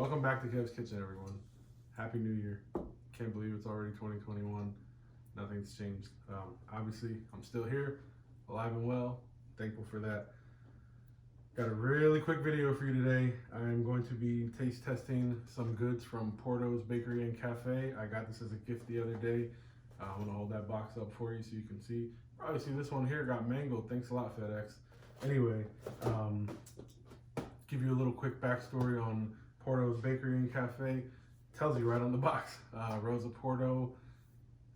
Welcome back to Kev's Kitchen, everyone. Happy New Year. Can't believe it's already 2021. Nothing's changed. Obviously, I'm still here, alive and well. Thankful for that. Got a really quick video for you today. I'm going to be taste testing some goods from Porto's Bakery and Cafe. I got this as a gift the other day. I'm gonna hold that box up for you so you can see. Probably see this one here got mangled. Thanks a lot, FedEx. Anyway, give you a little quick backstory on Porto's Bakery and Cafe. Tells you right on the box. Rosa Porto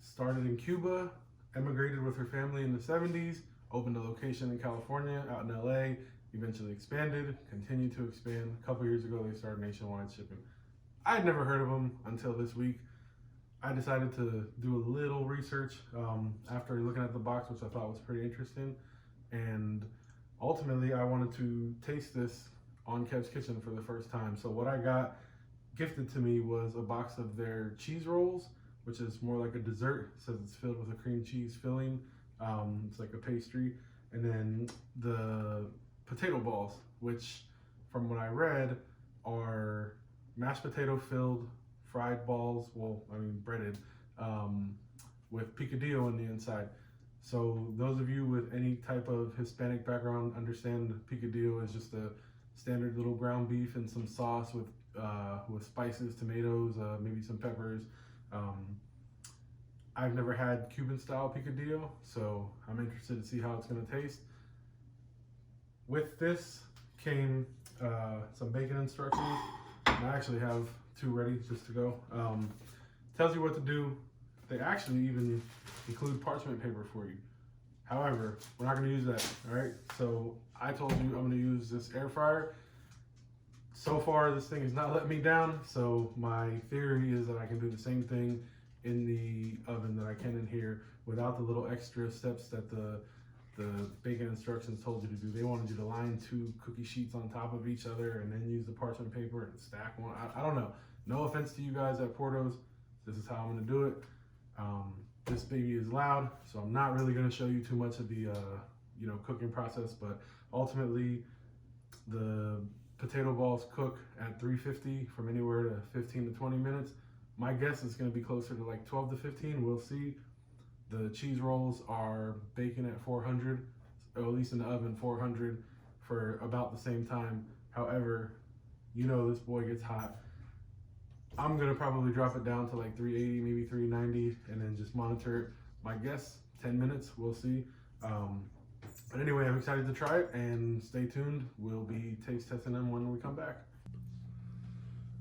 started in Cuba, emigrated with her family in the 70s, opened a location in California, out in LA, eventually expanded, continued to expand. A couple years ago, they started nationwide shipping. I had never heard of them until this week. I decided to do a little research after looking at the box, which I thought was pretty interesting. And ultimately, I wanted to taste this on Kev's Kitchen for the first time. So what I got gifted to me was a box of their cheese rolls, which is more like a dessert. It says it's filled with a cream cheese filling. It's like a pastry. And then the potato balls, which from what I read are mashed potato filled fried balls, breaded, with picadillo on the inside. So those of you with any type of Hispanic background understand picadillo is just a standard little ground beef and some sauce with spices, tomatoes, maybe some peppers. I've never had Cuban style picadillo, so I'm interested to see how it's gonna taste. With this came some bacon instructions. And I actually have two ready just to go. Tells you what to do. They actually even include parchment paper for you. However, we're not gonna use that, all right? So I told you I'm gonna use this air fryer. So far, this thing has not let me down. So my theory is that I can do the same thing in the oven that I can in here without the little extra steps that the bacon instructions told you to do. They wanted you to line two cookie sheets on top of each other and then use the parchment paper and stack one. I don't know. No offense to you guys at Porto's. This is how I'm gonna do it. This baby is loud, so I'm not really gonna show you too much of the cooking process, but ultimately the potato balls cook at 350 from anywhere to 15 to 20 minutes. My guess is gonna be closer to like 12 to 15, we'll see. The cheese rolls are baking at 400, or at least in the oven 400 for about the same time. However, this boy gets hot. I'm gonna probably drop it down to like 380, maybe 390, and then just monitor it. My guess, 10 minutes, we'll see. But anyway, I'm excited to try it, and stay tuned. We'll be taste testing them when we come back.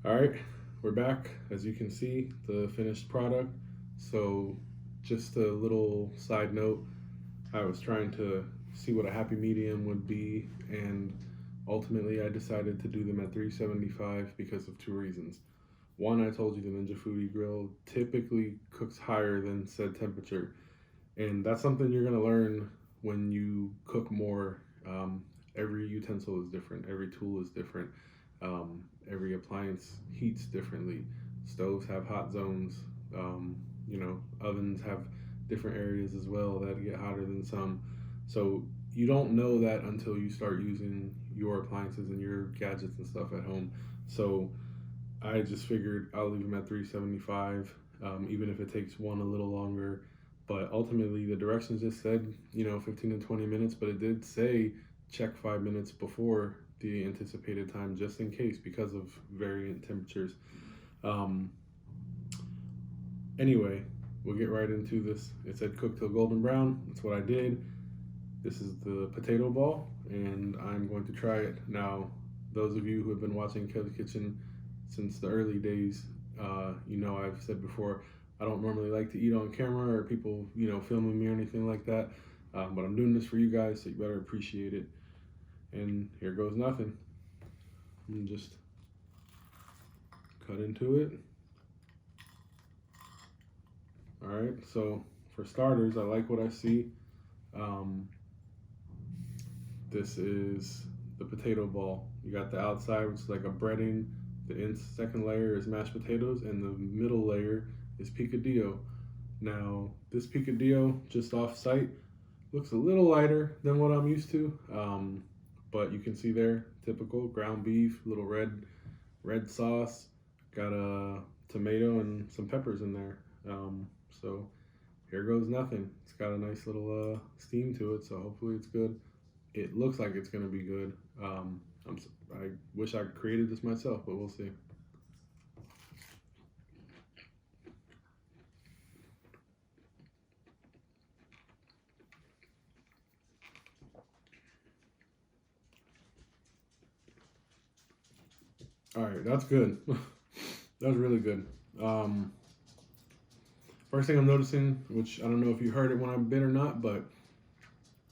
All right, we're back. As you can see, the finished product. So just a little side note, I was trying to see what a happy medium would be, and ultimately I decided to do them at 375 because of two reasons. One, I told you the Ninja Foodi Grill typically cooks higher than said temperature, and that's something you're gonna learn when you cook more. Every utensil is different, every tool is different, every appliance heats differently. Stoves have hot zones, ovens have different areas as well that get hotter than some. So you don't know that until you start using your appliances and your gadgets and stuff at home. So I just figured I'll leave them at 375, even if it takes one a little longer. But ultimately, the directions just said, 15 to 20 minutes, but it did say check 5 minutes before the anticipated time, just in case, because of variant temperatures. Anyway, we'll get right into this. It said cook till golden brown. That's what I did. This is the potato ball, and I'm going to try it. Now, those of you who have been watching Kev's Kitchen since the early days, I've said before, I don't normally like to eat on camera or people, filming me or anything like that. But I'm doing this for you guys, so you better appreciate it. And here goes nothing. And just cut into it. All right, so for starters, I like what I see. This is the potato ball. You got the outside, which is like a breading. The second layer is mashed potatoes, and the middle layer is picadillo. Now, this picadillo, just off site, looks a little lighter than what I'm used to, but you can see there, typical ground beef, little red red sauce, got a tomato and some peppers in there. So here goes nothing. It's got a nice little steam to it, so hopefully it's good. It looks like it's gonna be good. I wish I created this myself, but we'll see. All right, that's good. That was really good. Um, First thing I'm noticing, which I don't know if you heard it when I bit or not, but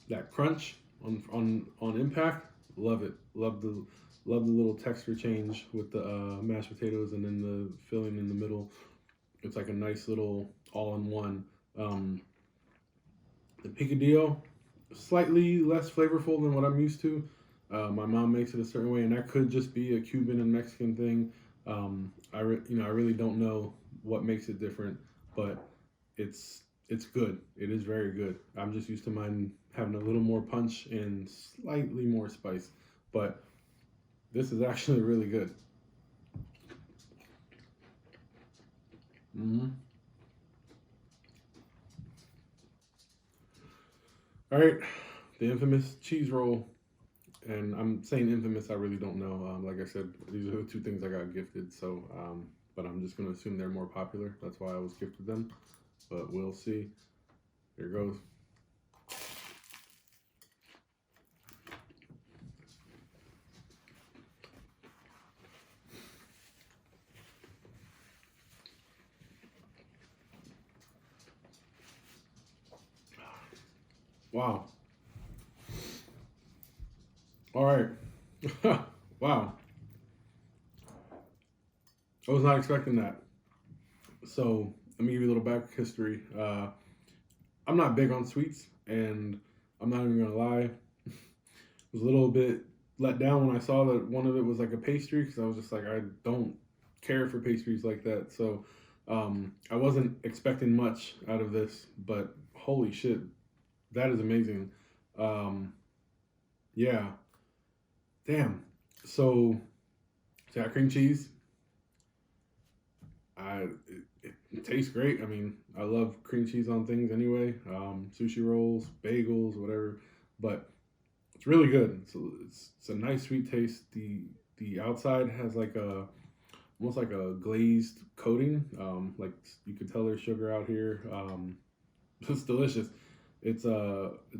that crunch on impact, love it. Love the little texture change with the mashed potatoes and then the filling in the middle. It's like a nice little all-in-one. Um, the picadillo, slightly less flavorful than what I'm used to. My mom makes it a certain way, and that could just be a Cuban and Mexican thing. I really don't know what makes it different, but it's good. It is very good. I'm just used to mine having a little more punch and slightly more spice, but this is actually really good. Mm-hmm. All right, the infamous cheese roll. And I'm saying infamous, I really don't know. Like I said, these are the two things I got gifted, so, but I'm just going to assume they're more popular. That's why I was gifted them, but we'll see. Here goes. Wow. All right. Wow. I was not expecting that. So let me give you a little back history. I'm not big on sweets, and I'm not even gonna lie. I was a little bit let down when I saw that one of it was like a pastry, because I was just like, I don't care for pastries like that. So I wasn't expecting much out of this, but holy shit, that is amazing. Um, yeah, damn. So, got cream cheese. It tastes great. I mean, I love cream cheese on things anyway. Sushi rolls, bagels, whatever. But it's really good. It's a nice sweet taste. The outside has like a almost like a glazed coating. Like you could tell there's sugar out here. It's delicious. It's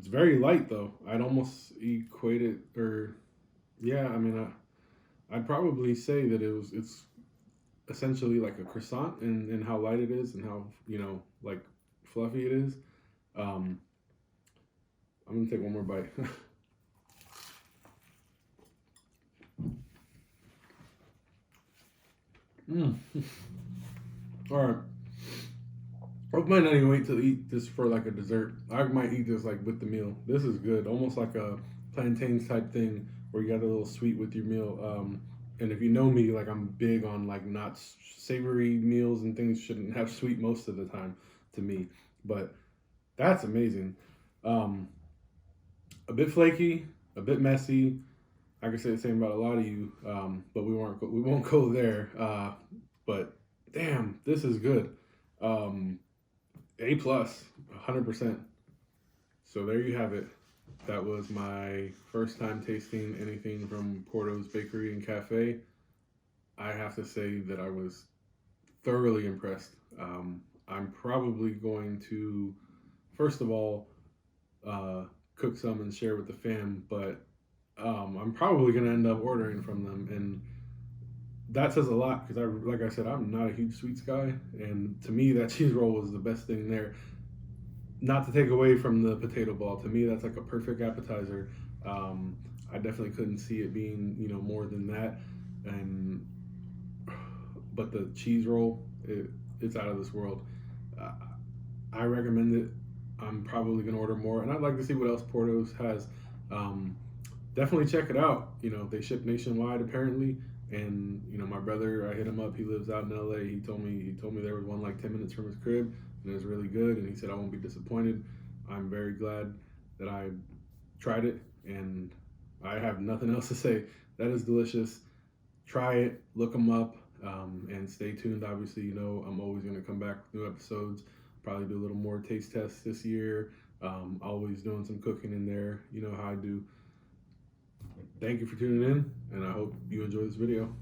very light though. I'd almost equate it, or yeah. I mean, I'd probably say that it's essentially like a croissant in how light it is and how like fluffy it is. Um, I'm gonna take one more bite. Mm. All right. I might not even wait to eat this for like a dessert. I might eat this like with the meal. This is good, almost like a plantains type thing where you got a little sweet with your meal. And if you know me, like I'm big on like not savory meals, and things shouldn't have sweet most of the time to me. But that's amazing. Um, a bit flaky, a bit messy. I could say the same about a lot of you, but we won't go there. But damn, this is good. Um, A plus, 100%. So there you have it. That was my first time tasting anything from Porto's Bakery and Cafe. I have to say that I was thoroughly impressed. I'm probably going to, first of all, uh, cook some and share with the fam, but I'm probably going to end up ordering from them. And that says a lot because like I said, I'm not a huge sweets guy. And to me, that cheese roll was the best thing there. Not to take away from the potato ball, to me that's like a perfect appetizer. I definitely couldn't see it being more than that, and but the cheese roll, it's out of this world. Uh, I recommend it. I'm probably gonna order more, and I'd like to see what else Portos has. Um, Definitely check it out. They ship nationwide apparently, and my brother, I hit him up. He lives out in LA. He told me there was one like 10 minutes from his crib, and it was really good. And he said I won't be disappointed. I'm very glad that I tried it, and I have nothing else to say. That is delicious. try it, look them up, and stay tuned. Obviously, you know, I'm always going to come back with new episodes, probably do a little more taste tests this year. Always doing some cooking in there, you know how I do. Thank you for tuning in, and I hope you enjoy this video.